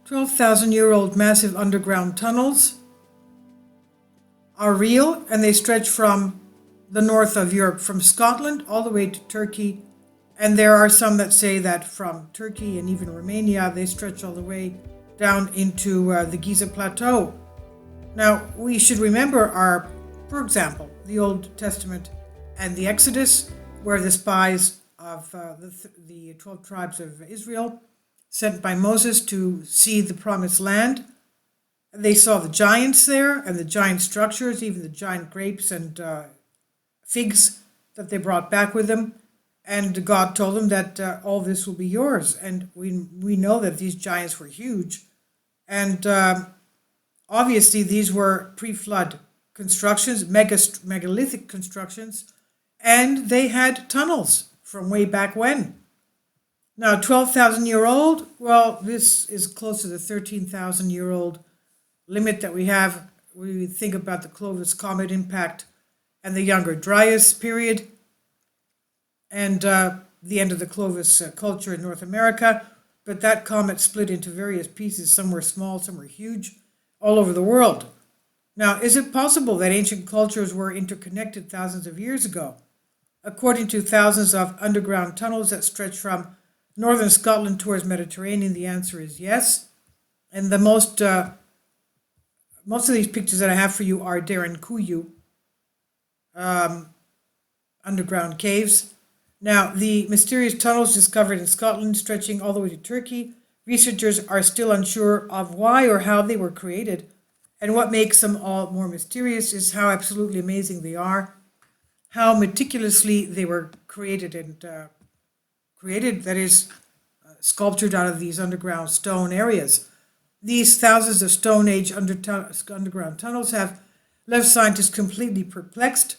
12,000-year-old massive underground tunnels are real, and they stretch from the north of Europe, from Scotland all the way to Turkey. And there are some that say that from Turkey and even Romania, they stretch all the way down into the Giza Plateau. Now, we should remember for example, the Old Testament and the Exodus, where the spies of the 12 tribes of Israel, sent by Moses to see the promised land. They saw the giants there and the giant structures, even the giant grapes and figs that they brought back with them. And God told them that all this will be yours. And we know that these giants were huge. And obviously these were pre-flood constructions, megalithic constructions, and they had tunnels from way back when. Now, 12,000-year-old, well, this is close to the 13,000-year-old limit that we have. We think about the Clovis comet impact and the Younger Dryas period and the end of the Clovis culture in North America. But that comet split into various pieces. Some were small, some were huge, all over the world. Now, is it possible that ancient cultures were interconnected thousands of years ago? According to thousands of underground tunnels that stretch from northern Scotland towards Mediterranean, the answer is yes. And the most of these pictures that I have for you are Kuyu underground caves. Now, the mysterious tunnels discovered in Scotland stretching all the way to Turkey, researchers are still unsure of why or how they were created. And what makes them all more mysterious is how absolutely amazing they are, how meticulously they were created and that is, sculptured out of these underground stone areas. These thousands of Stone Age underground tunnels have left scientists completely perplexed.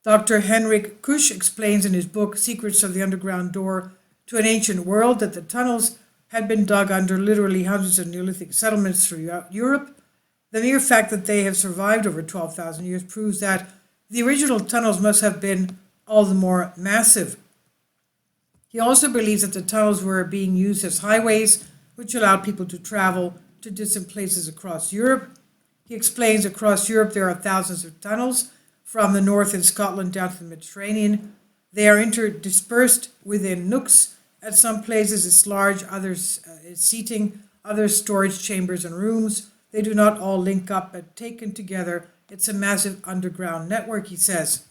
Dr. Henrik Kusch explains in his book Secrets of the Underground Door to an Ancient World that the tunnels had been dug under literally hundreds of Neolithic settlements throughout Europe. The mere fact that they have survived over 12,000 years proves that the original tunnels must have been all the more massive. He also believes that the tunnels were being used as highways, which allowed people to travel to distant places across Europe. He explains across Europe there are thousands of tunnels, from the north in Scotland down to the Mediterranean. They are interdispersed within nooks. At some places it's large, others it's seating, others storage chambers and rooms. They do not all link up, but taken together, it's a massive underground network, he says.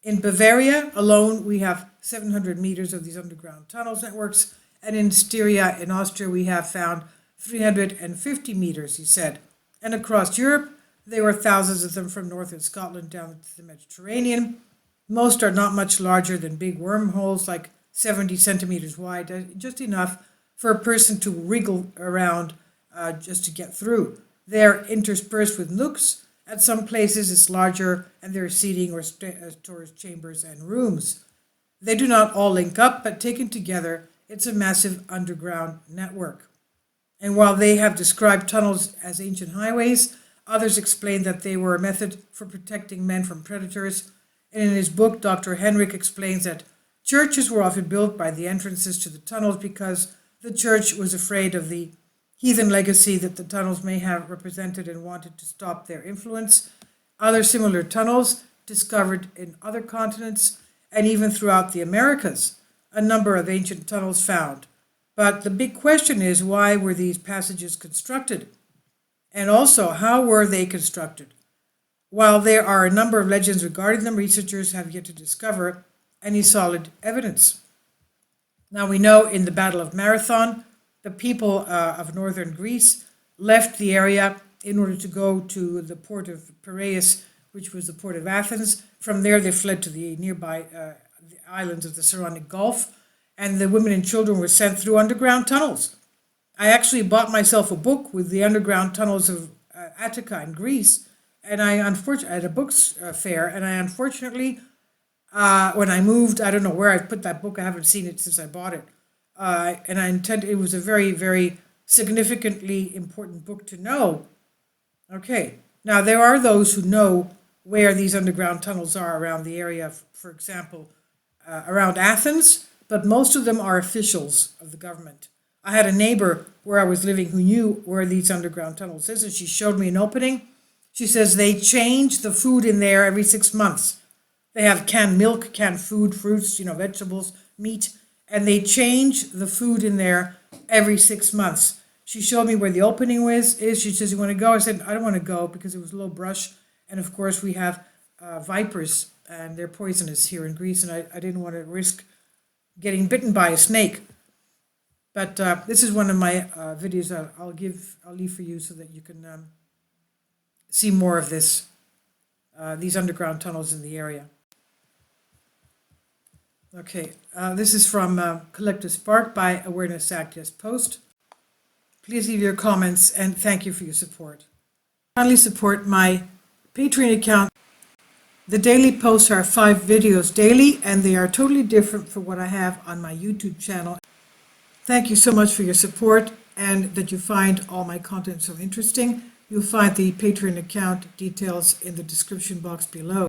In Bavaria alone, we have 700 meters of these underground tunnels networks, and in Styria in Austria, we have found 350 meters, he said. And across Europe, there were thousands of them from northern Scotland down to the Mediterranean. Most are not much larger than big wormholes, like 70 centimeters wide, just enough for a person to wriggle around just to get through. They're interspersed with nooks. At some places it's larger, and there are seating or storage chambers and rooms. They do not all link up, but taken together, it's a massive underground network. And while they have described tunnels as ancient highways, others explain that they were a method for protecting men from predators. And in his book, Dr. Henrik explains that churches were often built by the entrances to the tunnels because the church was afraid of the heathen legacy that the tunnels may have represented and wanted to stop their influence. Other similar tunnels discovered in other continents and even throughout the Americas, a number of ancient tunnels found. But the big question is, why were these passages constructed? And also, how were they constructed? While there are a number of legends regarding them, researchers have yet to discover any solid evidence. Now, we know in the Battle of Marathon, the people of northern Greece left the area in order to go to the port of Piraeus, which was the port of Athens. From there, they fled to the nearby the islands of the Saronic Gulf, and the women and children were sent through underground tunnels. I actually bought myself a book with the underground tunnels of Attica in Greece, and at a books fair, and I unfortunately, when I moved, I don't know where I put that book. I haven't seen it since I bought it. It was a very, very significantly important book to know. Okay, now there are those who know where these underground tunnels are around the area, for example, around Athens, but most of them are officials of the government. I had a neighbor where I was living who knew where these underground tunnels is, and she showed me an opening. She says they change the food in there every 6 months. They have canned milk, canned food, fruits, vegetables, meat, and they change the food in there every 6 months. She showed me where the opening is. She says, "You want to go?" I said, "I don't want to go because it was low brush. And of course we have vipers and they're poisonous here in Greece, and I didn't want to risk getting bitten by a snake." But this is one of my videos I'll leave for you so that you can see more of this, these underground tunnels in the area. Okay, this is from Collective Spark by Awareness Act Yes Post. Please leave your comments and thank you for your support. Kindly support my Patreon account. The daily posts are 5 videos daily, and they are totally different from what I have on my YouTube channel. Thank you so much for your support and that you find all my content so interesting. You'll find the Patreon account details in the description box below.